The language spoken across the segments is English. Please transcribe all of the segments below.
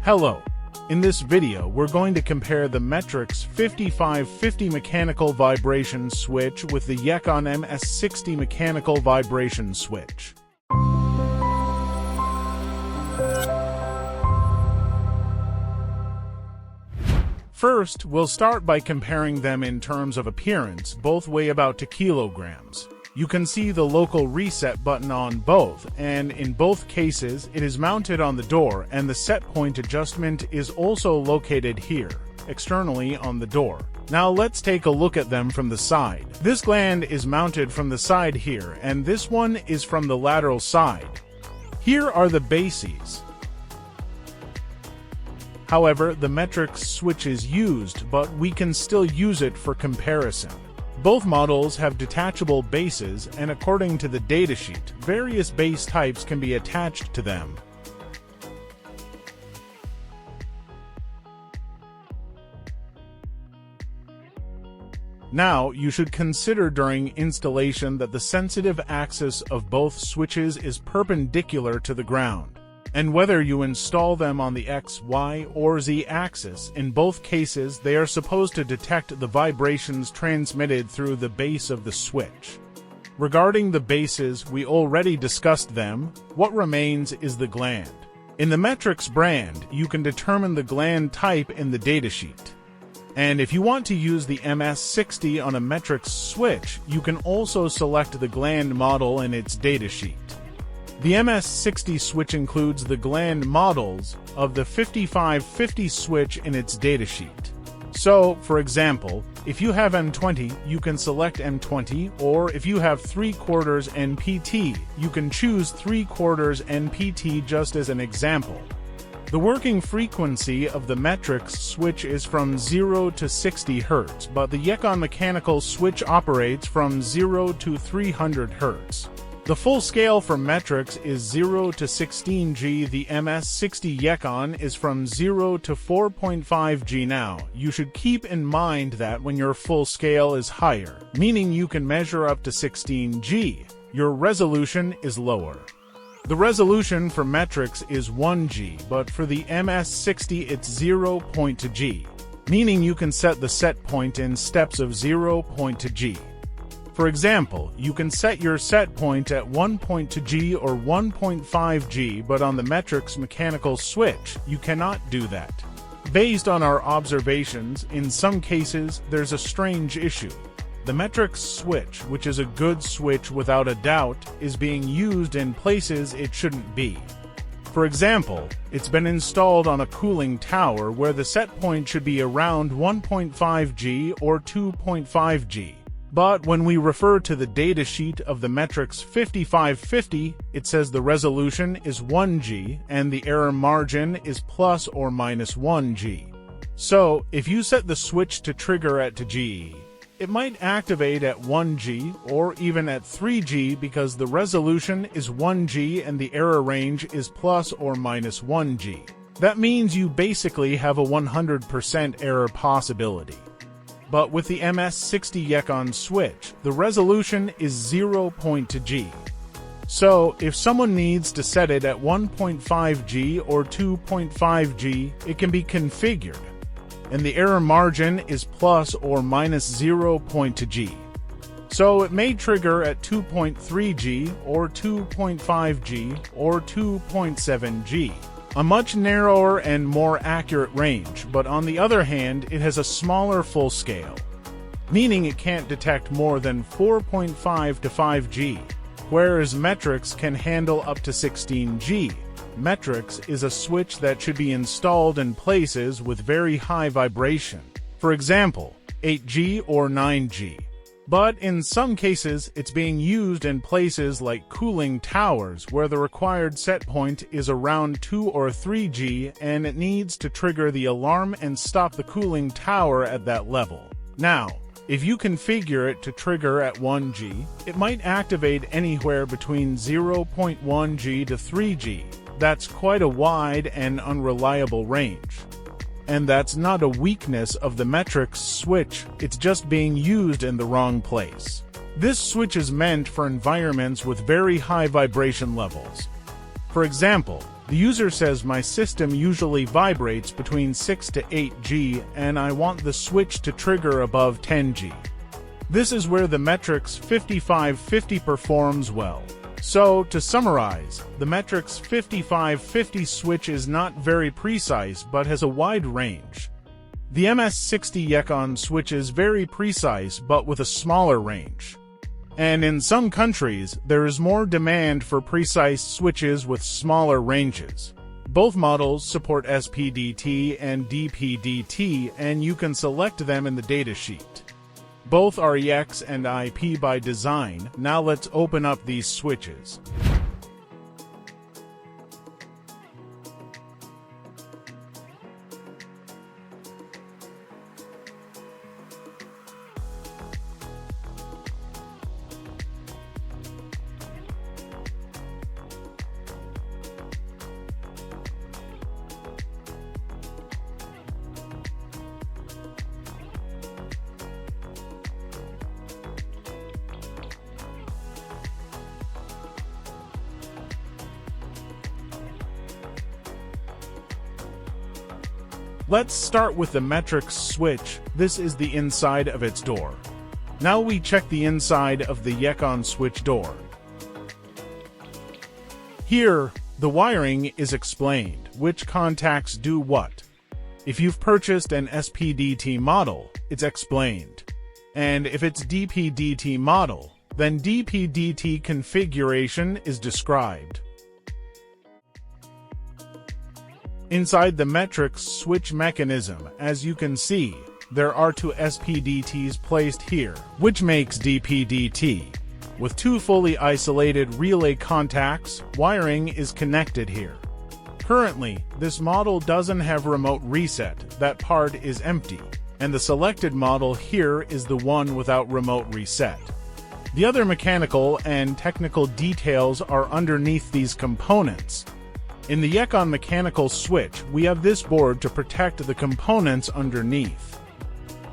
Hello. In this video, we're going to compare the Metrix 5550 mechanical vibration switch with the Yekan MS60 mechanical vibration switch. First, we'll start by comparing them in terms of appearance. Both weigh about 2 kilograms. You can see the local reset button on both, and in both cases it is mounted on the door, and the set point adjustment is also located here, externally on the door. Now let's take a look at them from the side. This gland is mounted from the side here, and this one is from the lateral side. Here are the bases. However, the Metrix switch is used, but we can still use it for comparison. Both models have detachable bases, and according to the datasheet, various base types can be attached to them. Now, you should consider during installation that the sensitive axis of both switches is perpendicular to the ground. And whether you install them on the X, Y, or Z axis, in both cases they are supposed to detect the vibrations transmitted through the base of the switch. Regarding the bases, we already discussed them. What remains is the gland. In the Metrix brand, you can determine the gland type in the datasheet. And if you want to use the MS60 on a Metrix switch, you can also select the gland model in its datasheet. The MS60 switch includes the gland models of the 5550 switch in its datasheet. So, for example, if you have M20, you can select M20, or if you have 3/4 NPT, you can choose 3/4 NPT just as an example. The working frequency of the Metrix switch is from 0 to 60 Hz, but the Yekan mechanical switch operates from 0 to 300 Hz. The full scale for Metrix is 0 to 16 G. The MS60 Yekan is from 0 to 4.5 G. Now, you should keep in mind that when your full scale is higher, meaning you can measure up to 16 G, your resolution is lower. The resolution for Metrix is 1 G, but for the MS60 it's 0.2 G, meaning you can set the set point in steps of 0.2 G. For example, you can set your set point at 1.2 G or 1.5 G, but on the Metrix mechanical switch, you cannot do that. Based on our observations, in some cases, there's a strange issue. The Metrix switch, which is a good switch without a doubt, is being used in places it shouldn't be. For example, it's been installed on a cooling tower where the set point should be around 1.5 G or 2.5 G. But when we refer to the datasheet of the Metrix 5550, it says the resolution is 1 G and the error margin is plus or minus 1 G. So, if you set the switch to trigger at 2 G, it might activate at 1 G or even at 3 G because the resolution is 1 G and the error range is plus or minus 1 G. That means you basically have a 100% error possibility. But with the MS60 Yekan switch, the resolution is 0.2 G. So, if someone needs to set it at 1.5 G or 2.5 G, it can be configured, and the error margin is plus or minus 0.2 G. So it may trigger at 2.3 G or 2.5 G or 2.7 G. A much narrower and more accurate range, but on the other hand, it has a smaller full scale, meaning it can't detect more than 4.5 to 5 G, whereas Metrix can handle up to 16 G. Metrix is a switch that should be installed in places with very high vibration, for example, 8 G or 9 G. But in some cases, it's being used in places like cooling towers where the required set point is around 2 or 3 G and it needs to trigger the alarm and stop the cooling tower at that level. Now, if you configure it to trigger at 1 G, it might activate anywhere between 0.1 G to 3 G. That's quite a wide and unreliable range. And that's not a weakness of the Metrix switch, it's just being used in the wrong place. This switch is meant for environments with very high vibration levels. For example, The user says my system usually vibrates between 6 to 8 G and I want the switch to trigger above 10 G. This is where the Metrix 5550 performs well. So, to summarize, the Metrix 5550 switch is not very precise but has a wide range. The MS60 Yekan switch is very precise but with a smaller range. And in some countries, there is more demand for precise switches with smaller ranges. Both models support SPDT and DPDT, and you can select them in the datasheet. Both are EX and IEPE by design. Now let's open up these switches. Let's start with the Metrix switch. This is the inside of its door. Now we check the inside of the Yekan switch door. Here, the wiring is explained, which contacts do what. If you've purchased an SPDT model, it's explained. And if it's DPDT model, then DPDT configuration is described. Inside the Metrix switch mechanism, as you can see, there are two SPDTs placed here, which makes DPDT. With two fully isolated relay contacts, wiring is connected here. Currently, this model doesn't have remote reset, that part is empty, and the selected model here is the one without remote reset. The other mechanical and technical details are underneath these components. In the Yekan mechanical switch, we have this board to protect the components underneath,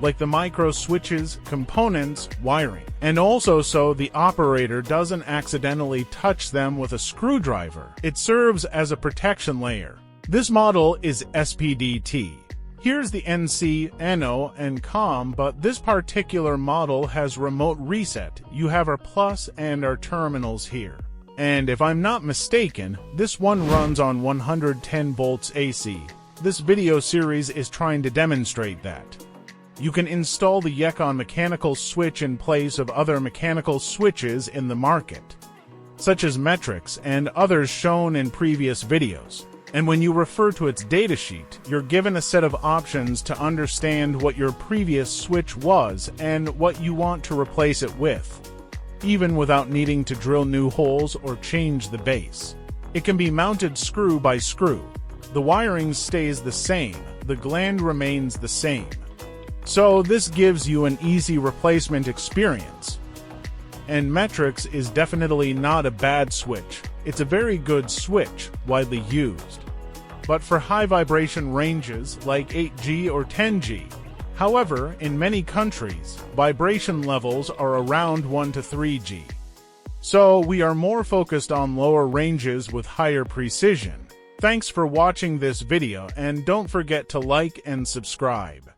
like the micro switches, components, wiring, and also so the operator doesn't accidentally touch them with a screwdriver. It serves as a protection layer. This model is SPDT. Here's the NC, NO, and COM, but this particular model has remote reset. You have our plus and our terminals here. And if I'm not mistaken, this one runs on 110 volts AC. This video series is trying to demonstrate that. You can install the Yekan mechanical switch in place of other mechanical switches in the market, such as Metrix and others shown in previous videos. And when you refer to its datasheet, you're given a set of options to understand what your previous switch was and what you want to replace it with, even without needing to drill new holes or change the base. It can be mounted screw by screw. The wiring stays the same, the gland remains the same. So this gives you an easy replacement experience. And Metrix is definitely not a bad switch. It's a very good switch, widely used. But for high vibration ranges like 8G or 10G, however, in many countries, vibration levels are around 1 to 3G. So we are more focused on lower ranges with higher precision. Thanks for watching this video and don't forget to like and subscribe.